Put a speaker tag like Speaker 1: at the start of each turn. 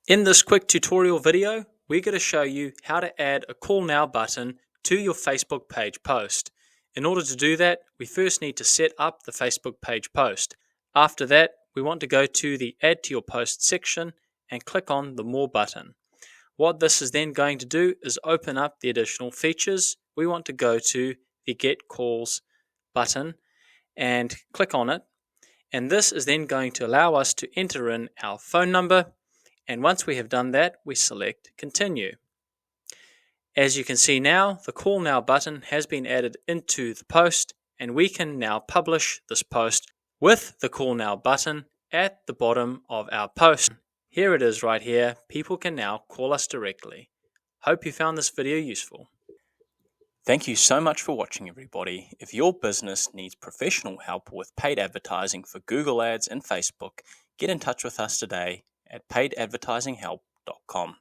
Speaker 1: In this quick tutorial video, we're going to show you how to add a Call Now button to your Facebook page post. In order to do that, we first need to set up the Facebook page post. After that, we want to go to the Add to Your Post section and click on the More button. What this is then going to do is open up the additional features. We want to go to the Get Calls button and click on it. And this is then going to allow us to enter in our phone number. And once we have done that, we select Continue. As you can see now, the Call Now button has been added into the post, and we can now publish this post with the Call Now button at the bottom of our post. Here it is right here. People can now call us directly. Hope you found this video useful.
Speaker 2: Thank you so much for watching, everybody. If your business needs professional help with paid advertising for Google Ads and Facebook, get in touch with us today at paidadvertisinghelp.com.